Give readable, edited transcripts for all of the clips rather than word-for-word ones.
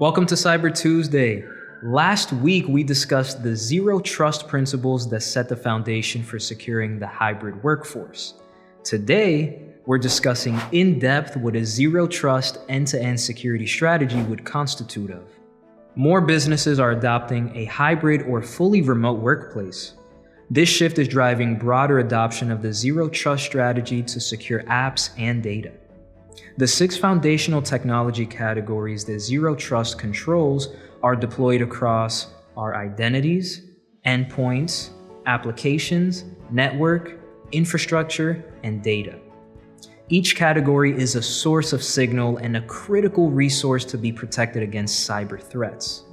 Welcome to Cyber Tuesday. Last week, we discussed the zero trust principles that set the foundation for securing the hybrid workforce. Today, we're discussing in depth what a zero trust end-to-end security strategy would constitute of. More businesses are adopting a hybrid or fully remote workplace. This shift is driving broader adoption of the zero trust strategy to secure apps and data. The 6 foundational technology categories that Zero Trust controls are deployed across our identities, endpoints, applications, network, infrastructure, and data. Each category is a source of signal and a critical resource to be protected against cyber threats.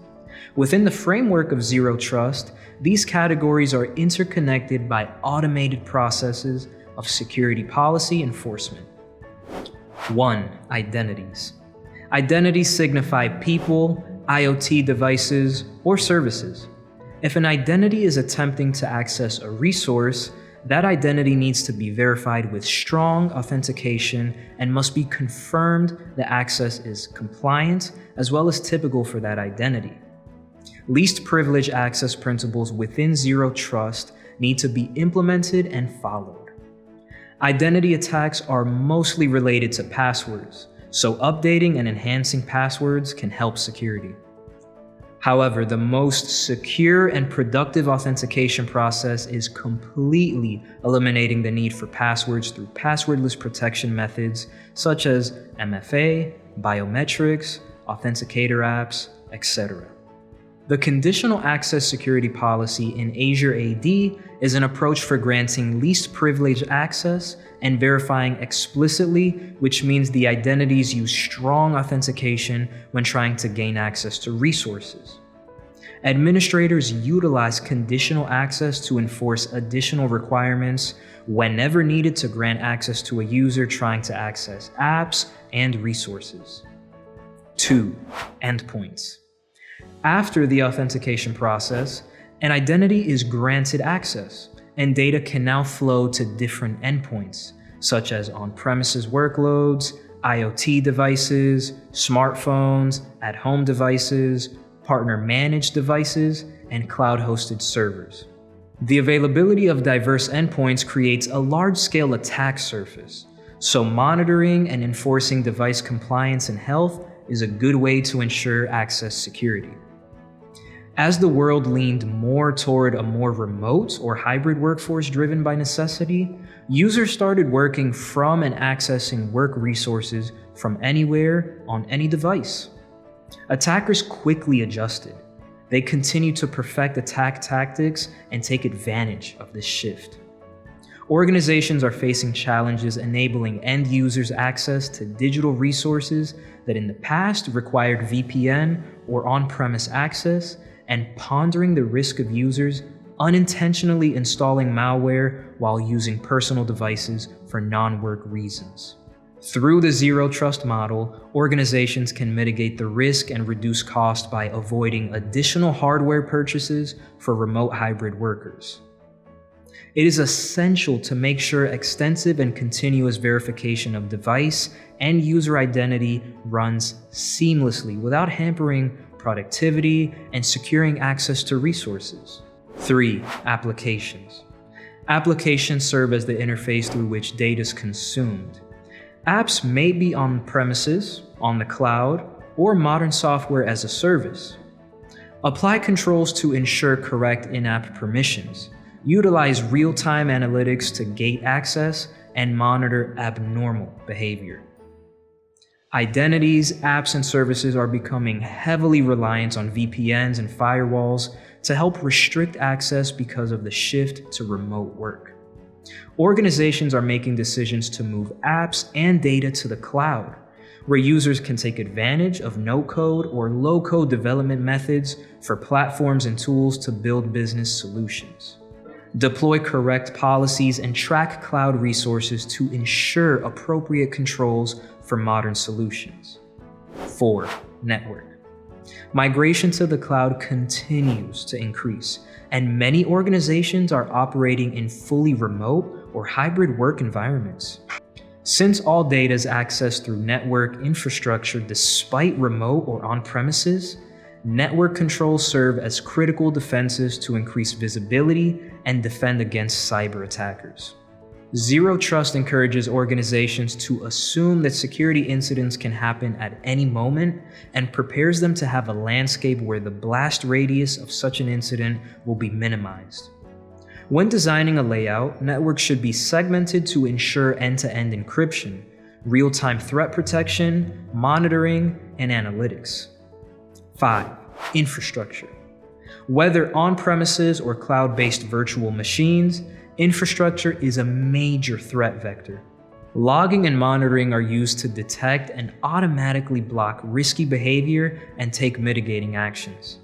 Within the framework of Zero Trust, these categories are interconnected by automated processes of security policy enforcement. 1. Identities. Identities signify people, IoT devices, or services. If an identity is attempting to access a resource, that identity needs to be verified with strong authentication and must be confirmed the access is compliant as well as typical for that identity. Least privilege access principles within Zero Trust need to be implemented and followed. Identity attacks are mostly related to passwords, so updating and enhancing passwords can help security. However, the most secure and productive authentication process is completely eliminating the need for passwords through passwordless protection methods such as MFA, biometrics, authenticator apps, etc. The conditional access security policy in Azure AD is an approach for granting least privilege access and verifying explicitly, which means the identities use strong authentication when trying to gain access to resources. Administrators utilize conditional access to enforce additional requirements whenever needed to grant access to a user trying to access apps and resources. 2. Endpoints. After the authentication process, an identity is granted access, and data can now flow to different endpoints, such as on-premises workloads, IoT devices, smartphones, at-home devices, partner-managed devices, and cloud-hosted servers. The availability of diverse endpoints creates a large-scale attack surface, so monitoring and enforcing device compliance and health is a good way to ensure access security. As the world leaned more toward a more remote or hybrid workforce driven by necessity, users started working from and accessing work resources from anywhere on any device. Attackers quickly adjusted. They continued to perfect attack tactics and take advantage of this shift. Organizations are facing challenges enabling end users access to digital resources that in the past required VPN or on-premise access, and pondering the risk of users unintentionally installing malware while using personal devices for non-work reasons. Through the Zero Trust model, organizations can mitigate the risk and reduce cost by avoiding additional hardware purchases for remote hybrid workers. It is essential to make sure extensive and continuous verification of device and user identity runs seamlessly without hampering productivity and securing access to resources. 3. Applications. Applications serve as the interface through which data is consumed. Apps may be on premises, on the cloud, or modern software as a service. Apply controls to ensure correct in-app permissions. Utilize real-time analytics to gate access and monitor abnormal behavior. Identities, apps, and services are becoming heavily reliant on VPNs and firewalls to help restrict access because of the shift to remote work. Organizations are making decisions to move apps and data to the cloud, where users can take advantage of no-code or low-code development methods for platforms and tools to build business solutions. Deploy correct policies and track cloud resources to ensure appropriate controls for modern solutions. 4. Network. Migration to the cloud continues to increase, and many organizations are operating in fully remote or hybrid work environments. Since all data is accessed through network infrastructure despite remote or on-premises, network controls serve as critical defenses to increase visibility and defend against cyber attackers. Zero Trust encourages organizations to assume that security incidents can happen at any moment and prepares them to have a landscape where the blast radius of such an incident will be minimized. When designing a layout, networks should be segmented to ensure end-to-end encryption, real-time threat protection, monitoring, and analytics. 5. Infrastructure. Whether on-premises or cloud-based virtual machines, infrastructure is a major threat vector. Logging and monitoring are used to detect and automatically block risky behavior and take mitigating actions.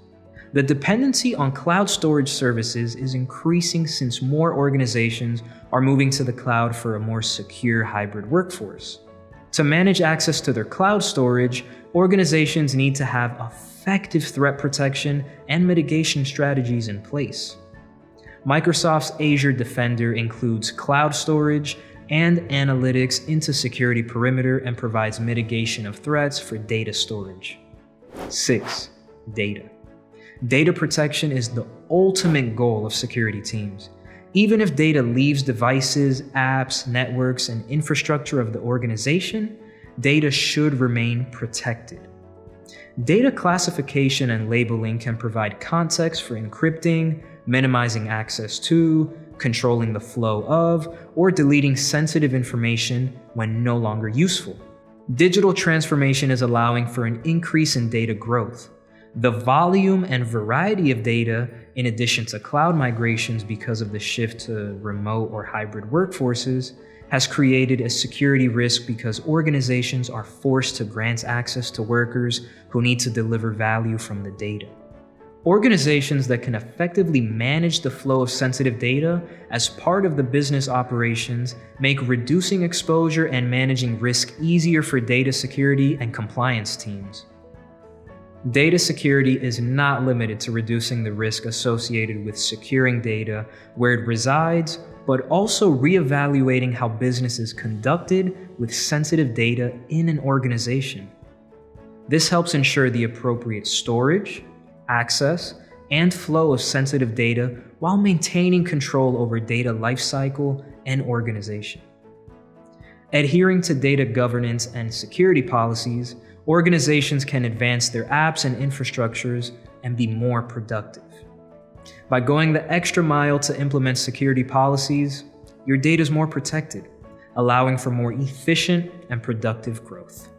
The dependency on cloud storage services is increasing since more organizations are moving to the cloud for a more secure hybrid workforce. To manage access to their cloud storage, organizations need to have effective threat protection and mitigation strategies in place. Microsoft's Azure Defender includes cloud storage and analytics into security perimeter and provides mitigation of threats for data storage. 6. Data. Data protection is the ultimate goal of security teams. Even if data leaves devices, apps, networks, and infrastructure of the organization, data should remain protected. Data classification and labeling can provide context for encrypting, minimizing access to, controlling the flow of, or deleting sensitive information when no longer useful. Digital transformation is allowing for an increase in data growth. The volume and variety of data, in addition to cloud migrations because of the shift to remote or hybrid workforces, has created a security risk because organizations are forced to grant access to workers who need to deliver value from the data. Organizations that can effectively manage the flow of sensitive data as part of the business operations make reducing exposure and managing risk easier for data security and compliance teams. Data security is not limited to reducing the risk associated with securing data where it resides, but also reevaluating how business is conducted with sensitive data in an organization. This helps ensure the appropriate storage, access, and flow of sensitive data while maintaining control over data lifecycle and organization. Adhering to data governance and security policies, organizations can advance their apps and infrastructures and be more productive. By going the extra mile to implement security policies, your data is more protected, allowing for more efficient and productive growth.